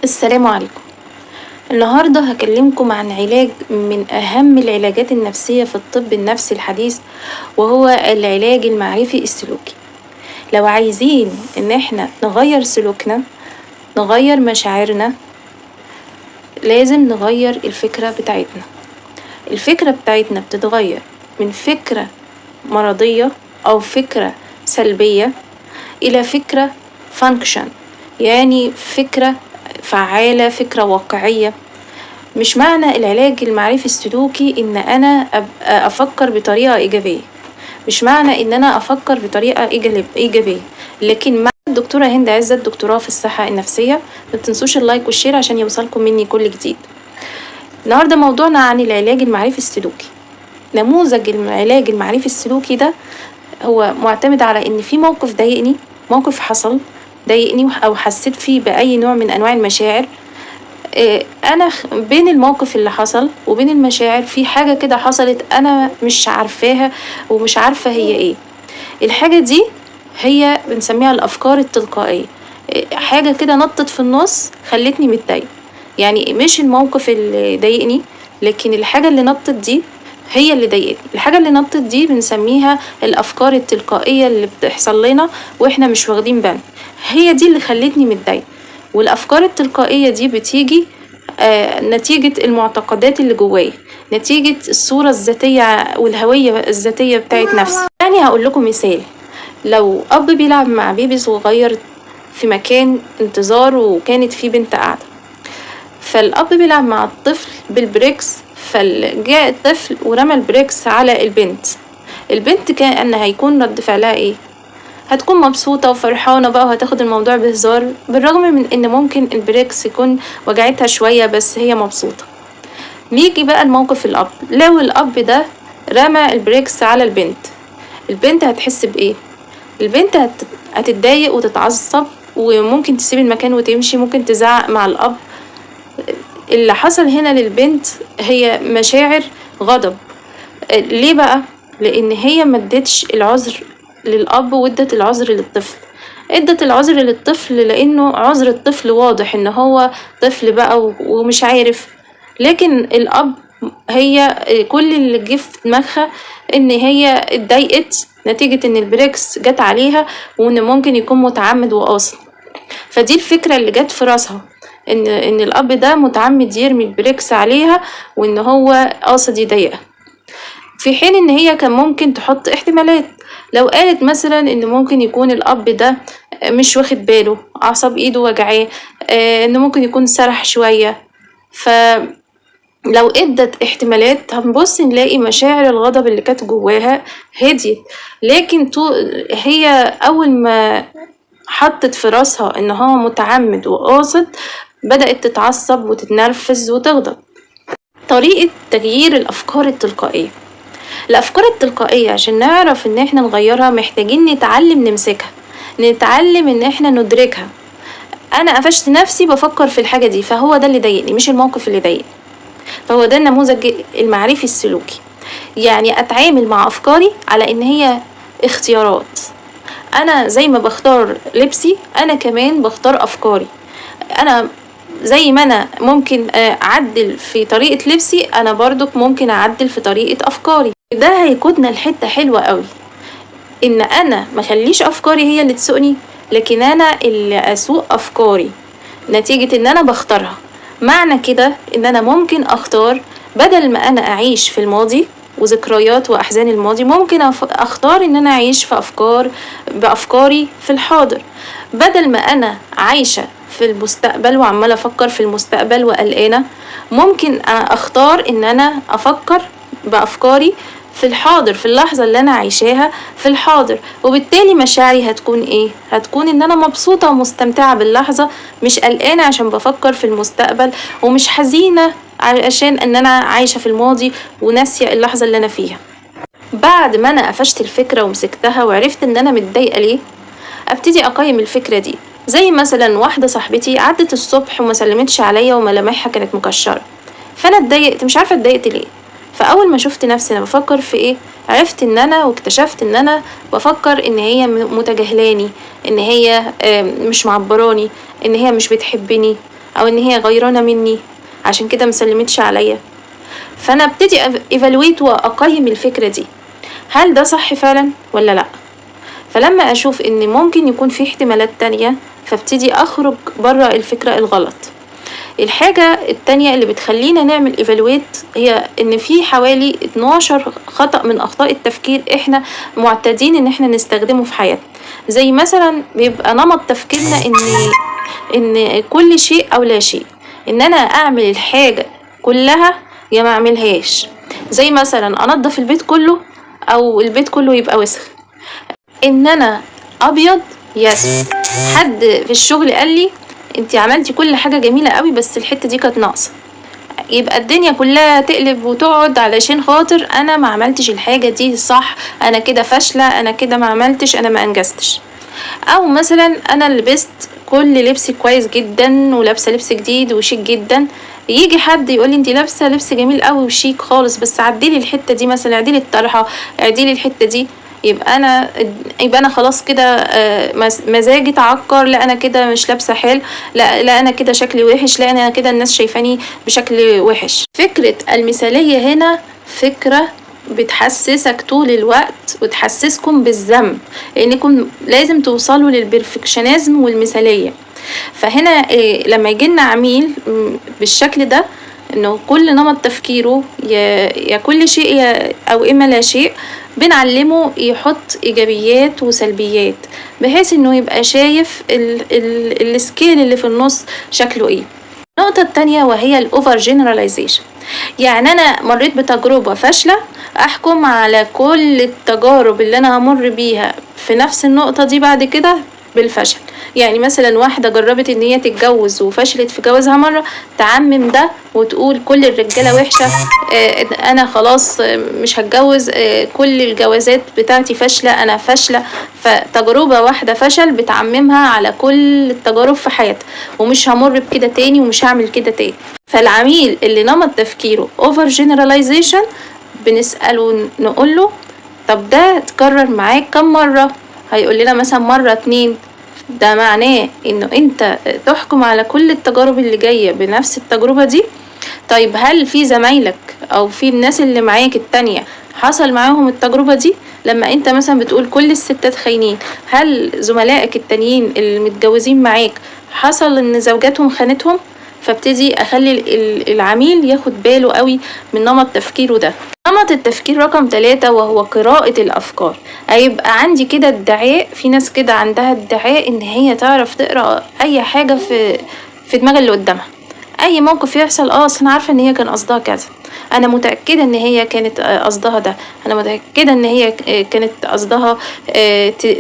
السلام عليكم. النهاردة هكلمكم عن علاج من أهم العلاجات النفسية في الطب النفسي الحديث، وهو العلاج المعرفي السلوكي. لو عايزين إن احنا نغير سلوكنا، نغير مشاعرنا، لازم نغير الفكرة بتاعتنا. الفكرة بتاعتنا بتتغير من فكرة مرضية أو فكرة سلبية إلى فكرة function، يعني فكرة فعالة، فكرة واقعية. مش معنى العلاج المعرفي السلوكي إن أنا أبقى أفكر بطريقة إيجابية، مش معنى إن أنا أفكر بطريقة إيجابية. لكن مع الدكتورة هند عزت، دكتوراه في الصحة النفسية. متنسوش اللايك والشير عشان يوصلكم مني كل جديد. النهاردة موضوعنا عن العلاج المعرفي السلوكي. نموذج العلاج المعرفي السلوكي ده هو معتمد على إن في موقف ضايقني، موقف حصل ضايقني أو حسيت فيه بأي نوع من أنواع المشاعر. أنا بين الموقف اللي حصل وبين المشاعر في حاجة كده حصلت أنا مش عارفاها ومش عارفة هي إيه. الحاجة دي هي بنسميها الأفكار التلقائية. حاجة كده نطت في النص خلتني متضايقة، يعني مش الموقف اللي ضايقني، لكن الحاجة اللي نطت دي هي اللي ضايقتني. الحاجة اللي نطت دي بنسميها الأفكار التلقائية اللي بتحصل لنا وإحنا مش واخدين بالنا، هي دي اللي خلتني متضايقة. والأفكار التلقائية دي بتيجي نتيجة المعتقدات اللي جوايا، نتيجة الصورة الذاتية والهوية الذاتية بتاعت نفسي. يعني هقول لكم مثال: لو أب بيلعب مع بيبي صغير في مكان انتظار وكانت في بنت قاعدة، فالأب بيلعب مع الطفل بالبريكس، فجاء الطفل ورمى البريكس على البنت كان هيكون رد فعلها ايه؟ هتكون مبسوطة وفرحانة بقى وهتاخد الموضوع بهزار، بالرغم من ان ممكن البريكس يكون وجعتها شوية بس هي مبسوطة. نيجي بقى الموقف الأب، لو الأب ده رمى البريكس على البنت هتحس بإيه؟ البنت هتتضايق وتتعصب وممكن تسيب المكان وتمشي، ممكن تزعق مع الأب. اللي حصل هنا للبنت هي مشاعر غضب. ليه بقى؟ لأن هي مدتش العذر للأب وادت العذر للطفل. ادت العذر للطفل لأنه عذر الطفل واضح إن هو طفل بقى ومش عارف، لكن الأب هي كل اللي جه في دماغها إن هي اتضايقت نتيجة إن البريكس جت عليها وإن ممكن يكون متعمد وقاصد. فدي الفكرة اللي جت في راسها، إن الأب ده متعمد يرمي البريكس عليها وإن هو قاصد يضايقها. في حين ان هي كان ممكن تحط احتمالات، لو قالت مثلا ان ممكن يكون الاب ده مش واخد باله، اعصاب ايده وجعاه، انه ممكن يكون سرح شوية. فلو ادت احتمالات هنبص نلاقي مشاعر الغضب اللي كانت جواها هديت. لكن هي اول ما حطت في راسها ان هو متعمد وقاصد بدأت تتعصب وتتنرفز وتغضب. طريقة تغيير الافكار التلقائية. الأفكار التلقائية عشان نعرف إن احنا نغيرها محتاجين نتعلم نمسكها، نتعلم إن احنا ندركها. أنا قفشت نفسي بفكر في الحاجة دي، فهو ده اللي ضايقني مش الموقف اللي ضايقني. فهو ده النموذج المعرفي السلوكي، يعني أتعامل مع أفكاري على إن هي اختيارات. أنا زي ما بختار لبسي أنا كمان بختار أفكاري. أنا زي ما أنا ممكن أعدل في طريقة لبسي، أنا برضك ممكن أعدل في طريقة أفكاري. ده هيقودنا لحتة حلوة قوي، ان انا مخليش افكاري هي اللي تسوقني، لكن انا اللي اسوق افكاري نتيجة ان انا بختارها. معنى كده ان انا ممكن اختار، بدل ما انا اعيش في الماضي وذكريات واحزان الماضي، ممكن اختار ان انا اعيش بافكاري في الحاضر. بدل ما انا عايشة في المستقبل وعمالة افكر في المستقبل وقلقانة، ممكن اختار ان انا افكر بافكاري في الحاضر، في اللحظة اللي انا عايشاها في الحاضر. وبالتالي مشاعري هتكون ايه؟ هتكون ان انا مبسوطة ومستمتعة باللحظة، مش قلقانة عشان بفكر في المستقبل، ومش حزينة عشان ان انا عايشة في الماضي وناسية اللحظة اللي انا فيها. بعد ما انا قفشت الفكرة ومسكتها وعرفت ان انا متضايقة ليه، ابتدي اقيم الفكرة دي. زي مثلا واحدة صاحبتي عدت الصبح وما سلمتش عليا وملامحها كانت مكشرة، فانا اتضايقت، مش عارفة اتضايقت ليه. فاول ما شفت نفسي انا بفكر في ايه، عرفت ان انا واكتشفت ان انا بفكر ان هي متجاهلاني، ان هي مش معبراني، ان هي مش بتحبني. او ان هي غيرانة مني عشان كده مسلمتش عليا. فانا ابتدي ايفالويت واقيم الفكرة دي، هل ده صح فعلا ولا لا؟ فلما اشوف ان ممكن يكون في احتمالات تانية فابتدي اخرج برا الفكرة الغلط. الحاجة التانية اللي بتخلينا نعمل ايفالويت هي ان في حوالي 12 خطأ من اخطاء التفكير احنا معتادين ان احنا نستخدمه في حياتنا. زي مثلا بيبقى نمط تفكيرنا ان كل شيء او لا شيء، ان انا اعمل الحاجة كلها يا ما اعملهاش. زي مثلا انضف البيت كله او البيت كله يبقى وسخ، ان انا ابيض يا اسود. حد في الشغل قال لي انتي عملتي كل حاجة جميلة قوي بس الحتة دي كانت ناقصة، يبقى الدنيا كلها تقلب وتقعد علشان خاطر انا ما عملتش الحاجة دي صح، انا كده فاشلة، انا كده ما عملتش، انا ما انجزتش. او مثلا انا لبست كل لبسي كويس جدا ولابسه لبس جديد وشيك جدا، يجي حد يقول لي انتي لابسه لبس جميل قوي وشيك خالص بس عدلي الحته دي، مثلا عدلي الطرحه، عدلي الحته دي، يبقى انا خلاص كده مزاجي اتعكر، لا انا كده مش لابسه حلو، لا انا كده شكلي وحش، لا انا كده الناس شايفاني بشكل وحش. فكره المثاليه هنا فكره بتحسسك طول الوقت وتحسسكم بالذنب، لانكم لازم توصلوا للبرفكشنزم والمثالية. فهنا لما يجينا عميل بالشكل ده، انه كل نمط تفكيره يا كل شيء او اما لا شيء، بنعلمه يحط ايجابيات وسلبيات بحيث انه يبقى شايف السكيل اللي في النص شكله ايه. النقطة التانية وهي الأوفر جنراليزيشن، يعني أنا مريت بتجربة فاشلة أحكم على كل التجارب اللي أنا همر بيها في نفس النقطة دي بعد كده بالفشل. يعني مثلا واحدة جربت ان هي تتجوز وفشلت في جوازها مرة، تعمم ده وتقول كل الرجالة وحشة، انا خلاص مش هتجوز، كل الجوازات بتاعتي فاشلة، انا فاشلة. فتجربة واحدة فشل بتعممها على كل التجارب في حياتها، ومش همر بكده تاني ومش هعمل كده تاني. فالعميل اللي نمط تفكيره over generalization بنسأله نقوله طب ده تكرر معاك كم مرة؟ هيقول لنا مثلا مرة 2. ده معناه انه انت تحكم على كل التجارب اللي جاية بنفس التجربة دي. طيب هل في زمايلك او في الناس اللي معاك التانية حصل معاهم التجربة دي؟ لما انت مثلا بتقول كل الستات خاينين، هل زملائك التانيين اللي متجوزين معاك حصل ان زوجاتهم خانتهم؟ فابتدي اخلي العميل ياخد باله قوي من نمط تفكيره ده. نمط التفكير رقم 3 وهو قراءة الافكار. هيبقى عندي كده ادعاء، في ناس كده عندها ادعاء ان هي تعرف تقرأ اي حاجة في دماغ اللي قدامها. اي موقف يحصل اصل انا عارفة ان هي كان قصدها كذا، انا متأكدة ان هي كانت قصدها ده، انا متأكدة ان هي كانت قصدها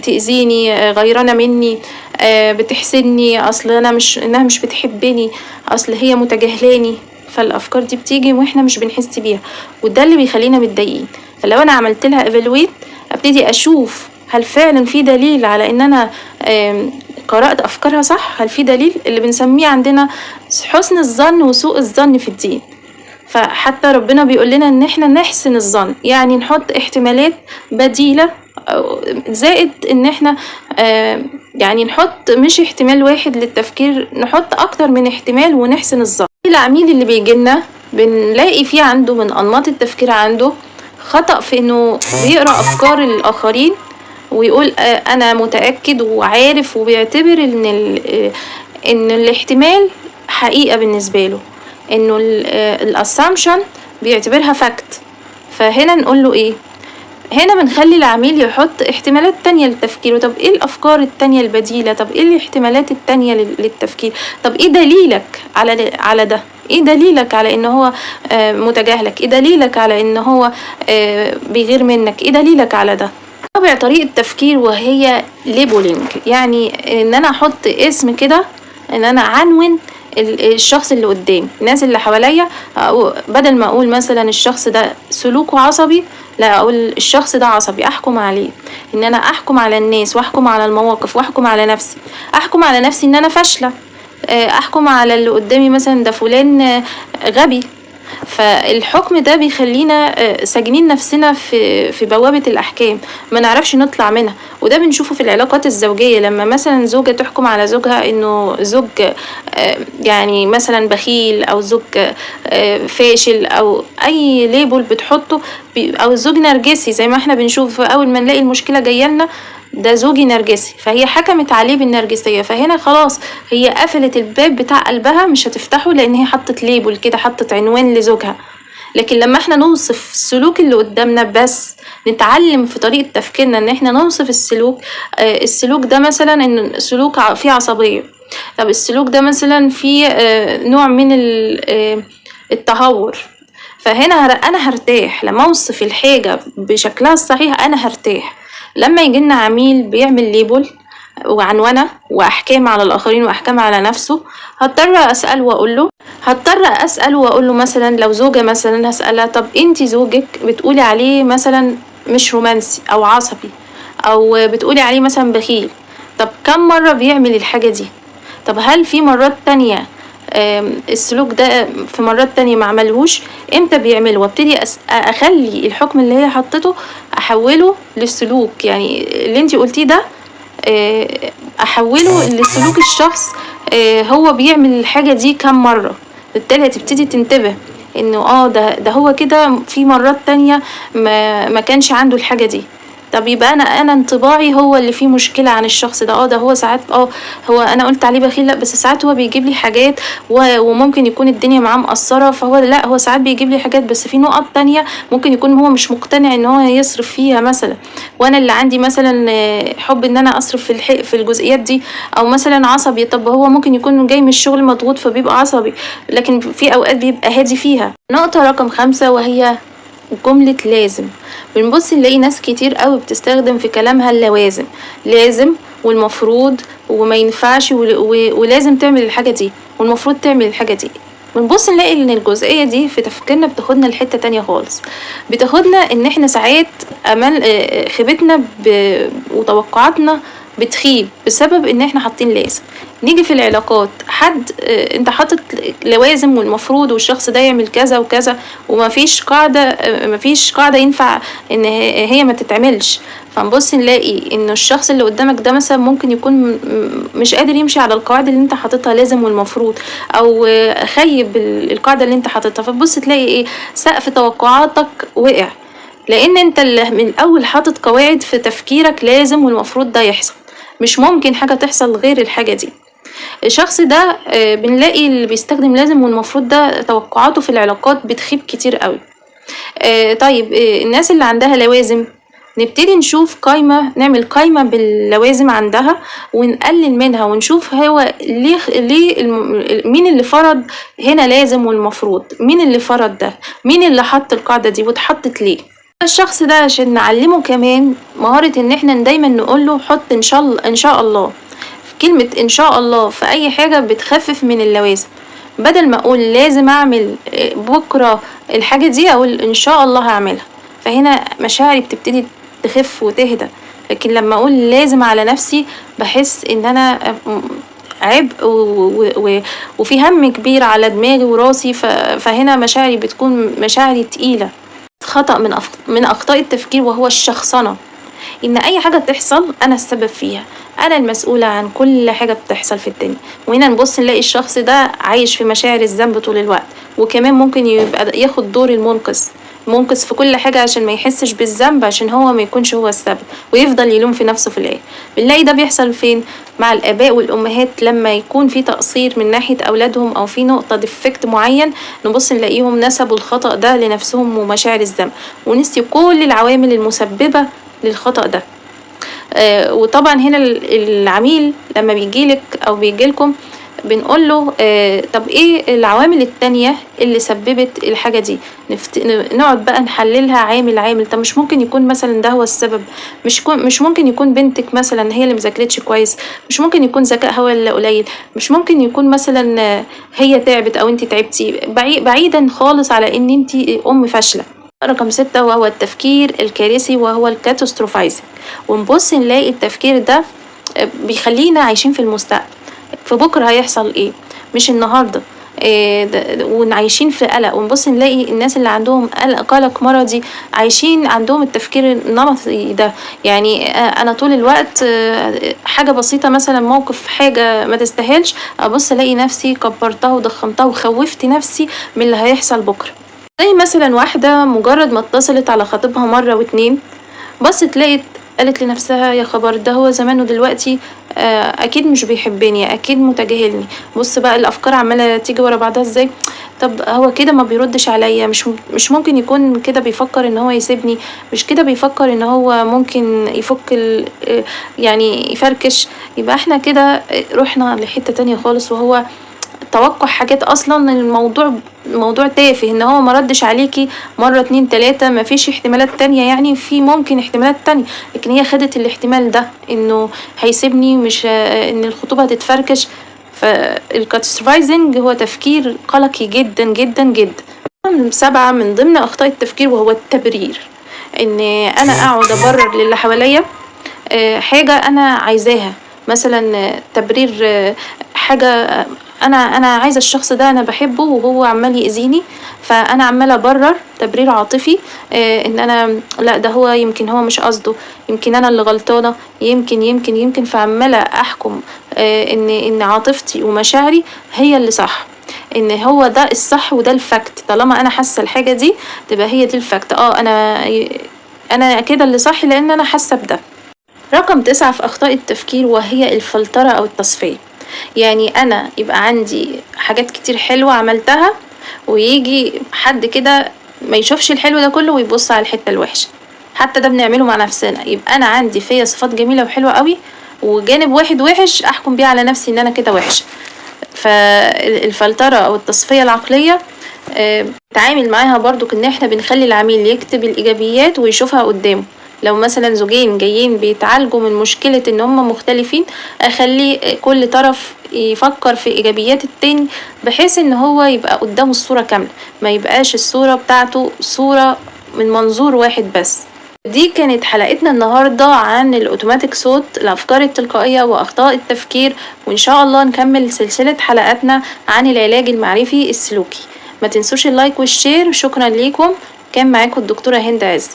تأذيني، غيرانة مني، بتحسدني، اصل انها مش بتحبني، اصل هي متجاهلاني. فالافكار دي بتيجي واحنا مش بنحس بيها، وده اللي بيخلينا متضايقين. فلو انا عملت لها ايفالويت ابتدي اشوف هل فعلا في دليل على ان انا قرأت افكارها صح، هل في دليل اللي بنسميه عندنا حسن الظن وسوء الظن في الدين. فحتى ربنا بيقول لنا ان احنا نحسن الظن، يعني نحط احتمالات بديلة، زائد ان احنا يعني نحط مش احتمال واحد للتفكير، نحط اكتر من احتمال ونحسن الظن. العميل اللي بيجيلنا بنلاقي فيه عنده من انماط التفكير عنده خطأ في انه بيقرأ افكار الاخرين ويقول انا متأكد وعارف، وبيعتبر ان الاحتمال حقيقة بالنسبة له، انه الاسامبشن بيعتبرها فاكت. فهنا نقول له ايه؟ هنا بنخلي العميل يحط احتمالات تانية للتفكير. طب ايه الافكار التانية البديلة؟ طب ايه الاحتمالات التانية للتفكير؟ طب ايه دليلك على ده؟ ايه دليلك على ان هو متجاهلك؟ ايه دليلك على ان هو بيغير منك؟ ايه دليلك على ده؟ رابع طريقة تفكير وهي ليبلينج، يعني ان انا احط اسم كده، ان انا عنون الشخص اللي قدامي، الناس اللي حواليا، بدل ما اقول مثلا الشخص ده سلوكه عصبي، لا اقول الشخص ده عصبي، احكم عليه. ان انا احكم على الناس واحكم على المواقف واحكم على نفسي، احكم على نفسي ان انا فاشلة، احكم على اللي قدامي مثلا ده فلان غبي، فالحكم ده بيخلينا ساجنين نفسنا في بوابة الأحكام، ما نعرفش نطلع منها. وده بنشوفه في العلاقات الزوجية، لما مثلا زوجة تحكم على زوجها إنه زوج يعني مثلا بخيل، أو زوج فاشل، أو أي ليبل بتحطه، أو الزوج نرجسي زي ما احنا بنشوف. أول ما نلاقي المشكلة جاية لنا ده زوجي نرجسي، فهي حكمت عليه بالنرجسية، فهنا خلاص هي قفلت الباب بتاع قلبها، مش هتفتحه، لأن هي حطت ليبل كده، حطت عنوان لزوجها. لكن لما احنا نوصف السلوك اللي قدامنا، بس نتعلم في طريقة تفكيرنا ان احنا نوصف السلوك، السلوك ده مثلا ان سلوك فيه عصبية، طب السلوك ده مثلا فيه نوع من التهور، فهنا انا هرتاح لما اوصف الحاجة بشكلها الصحيح، انا هرتاح. لما يجيلنا عميل بيعمل ليبل وعنونة واحكام على الاخرين واحكام على نفسه، هضطر اسال واقول له مثلا لو زوجة مثلا هسألها، طب انتي زوجك بتقولي عليه مثلا مش رومانسي او عصبي، او بتقولي عليه مثلا بخيل، طب كم مرة بيعمل الحاجة دي؟ طب هل في مرات تانية السلوك ده في مرات تانية ما عملهوش؟ امتى بيعمله؟ وابتدي اخلي الحكم اللي هي حطته احوله للسلوك، يعني اللي انتي قلتيه ده احوله لسلوك الشخص، هو بيعمل الحاجة دي كم مرة. بالتالي هتبتدي تنتبه انه ده هو كده في مرات تانية ما كانش عنده الحاجة دي. طب يبقى انا انطباعي هو اللي فيه مشكلة عن الشخص ده. ده هو ساعات هو انا قلت عليه بخيل، لا بس ساعات هو بيجيب لي حاجات وممكن يكون الدنيا معاه مقصرة، فهو لا، هو ساعات بيجيب لي حاجات بس في نقط تانية ممكن يكون هو مش مقتنع ان هو يصرف فيها مثلا، وانا اللي عندي مثلا حب ان انا اصرف في الجزئيات دي. او مثلا عصبي، طب هو ممكن يكون جاي من الشغل مضغوط فبيبقى عصبي، لكن في اوقات بيبقى هادي فيها. نقطة رقم 5 وهي جملة لازم. بنبص نلاقي ناس كتير قوي بتستخدم في كلامها اللوازم، لازم والمفروض وما ينفعش ولازم تعمل الحاجة دي والمفروض تعمل الحاجة دي. بنبص نلاقي ان الجزئية دي في تفكيرنا بتاخدنا لحتة تانية خالص، بتاخدنا ان احنا ساعات امل خيبتنا وتوقعاتنا بتخيب بسبب ان احنا حاطين لازم. نيجي في العلاقات، حد انت حاطط لوازم والمفروض والشخص ده يعمل كذا وكذا، ومفيش قاعدة ينفع ان هي ما تتعملش. فنبص نلاقي ان الشخص اللي قدامك ده مثلا ممكن يكون مش قادر يمشي على القواعد اللي انت حاططها لازم والمفروض، او خيب القاعدة اللي انت حاططها، فتبص تلاقي ايه؟ سقف توقعاتك وقع، لان انت اللي من الاول حاطط قواعد في تفكيرك لازم والمفروض ده يحصل، مش ممكن حاجة تحصل غير الحاجة دي. الشخص ده بنلاقي اللي بيستخدم لازم والمفروض ده توقعاته في العلاقات بتخيب كتير قوي. طيب الناس اللي عندها لوازم، نبتدي نشوف قايمة، نعمل قايمة باللوازم عندها ونقلل منها، ونشوف هو ليه مين اللي فرض هنا لازم والمفروض، مين اللي فرض ده، مين اللي حط القاعدة دي واتحطت ليه. الشخص ده عشان نعلمه كمان مهارة ان احنا دايما نقوله حط ان شاء الله، ان شاء الله. كلمة ان شاء الله في اي حاجة بتخفف من اللوازم، بدل ما اقول لازم اعمل بكرة الحاجة دي، اقول ان شاء الله هعملها، فهنا مشاعري بتبتدي تخف وتهدى. لكن لما اقول لازم على نفسي بحس ان انا عبء وفي هم كبير على دماغي وراسي، فهنا مشاعري بتكون مشاعري تقيلة. خطأ من أخطاء التفكير وهو الشخصنة، إن أي حاجة تحصل أنا السبب فيها، أنا المسؤولة عن كل حاجة بتحصل في الدنيا. وهنا نبص نلاقي الشخص ده عايش في مشاعر الذنب طول الوقت، وكمان ممكن يبقى ياخد دور المنقذ في كل حاجة عشان ما يحسش بالذنب، عشان هو ما يكونش هو السبب، ويفضل يلوم في نفسه في الآخر. بنلاقي ده بيحصل فين؟ مع الآباء والأمهات، لما يكون في تقصير من ناحية أولادهم أو في نقطة ديفكت معين، نبص نلاقيهم نسبوا الخطأ ده لنفسهم ومشاعر الذنب، ونسيوا كل العوامل المسببة للخطأ ده. وطبعا هنا العميل لما بيجيلك أو بيجيلكم بنقوله طب ايه العوامل التانية اللي سببت الحاجة دي، نقعد بقى نحللها عامل. طب مش ممكن يكون مثلا ده هو السبب، مش ممكن يكون بنتك مثلا هي اللي مذاكرتش كويس، مش ممكن يكون ذكائها هو اللي قليل، مش ممكن يكون مثلا هي تعبت او انت تعبتي، بعيدا خالص على ان انت ام فاشلة. رقم 6 وهو التفكير الكارثي وهو الكاتاستروفايزنج. ونبص نلاقي التفكير ده بيخلينا عايشين في المستقبل، في بكرة هيحصل ايه مش النهاردة. وعايشين في قلق، ونبص نلاقي الناس اللي عندهم قلق مرضي عايشين عندهم التفكير النمطي ده. يعني أنا طول الوقت حاجة بسيطة مثلًا موقف حاجة ما تستاهلش، أبص ألاقي نفسي كبرتها وضخمتها وخوّفت نفسي من اللي هيحصل بكرة. زي مثلًا واحدة مجرد ما اتصلت على خطيبها مرة و2 بصت لقت قالت لنفسها يا خبر ده هو زمانه دلوقتي أكيد مش بيحبني، أكيد متجاهلني. بص بقى الأفكار عمالة تيجي ورا بعضها ازاي. طب هو كده ما بيردش عليا، مش ممكن يكون كده بيفكر إن هو يسيبني، مش كده بيفكر إن هو ممكن يفك يعني يفركش. يبقى احنا كده رحنا لحتة تانية خالص، وهو توقع حاجات أصلًا الموضوع تافه، إن هو ما ردش عليكِ مرة 2 3 ما فيش احتمالات تانية، يعني في ممكن احتمالات تانية، لكن هي خدت الاحتمال ده إنه هيسيبني، مش إن الخطوبة هتتفركش. فالcatastrophizing هو تفكير قلقي جدًا، جدًا، جدًا. 7 من ضمن أخطاء التفكير وهو التبرير، إن أنا أقعد أبرر للي حواليّا حاجة أنا عايزاها. مثلًا تبرير حاجة أنا عايزة الشخص ده، أنا باحبه وهو عمّال يأذيني، فأنا عمّالة أبرر تبرير عاطفي إن أنا لأ ده هو يمكن هو مش قصده، يمكن أنا اللي غلطانة، يمكن، فعمّالة أحكم إن عاطفتي ومشاعري هي اللي صح، إن هو ده الصح وده الfact. طالما أنا حاسة الحاجة دي تبقى هي دي الfact. أنا كده اللي صح لإن أنا حاسة بده. رقم 9 في أخطاء التفكير وهي الفلترة أو التصفية. يعني أنا يبقى عندي حاجات كتير حلوة عملتها، ويجي حد كده ما يشوفش الحلو ده كله ويبص على الحتة الوحشة. حتى ده بنعمله مع نفسنا، يبقى أنا عندي فيا صفات جميلة وحلوة قوي، وجانب واحد وحش أحكم بيه على نفسي إن أنا كده وحشة. فالفلترة أو التصفية العقلية بنتعامل معاها برضو إن إحنا بنخلي العميل يكتب الإيجابيات ويشوفها قدامه. لو مثلا زوجين جايين بيتعالجوا من مشكلة إن هما مختلفين، أخلي كل طرف يفكر في إيجابيات التاني، بحيث إن هو يبقى قدامه الصورة كاملة، ما يبقاش الصورة بتاعته صورة من منظور واحد بس. دي كانت حلقتنا النهاردة عن الأوتوماتيك صوت، الأفكار التلقائية وأخطاء التفكير، وإن شاء الله نكمل سلسلة حلقاتنا عن العلاج المعرفي السلوكي. ما تنسوش اللايك والشير. شكرا ليكم، كان معاكم الدكتورة هند عز.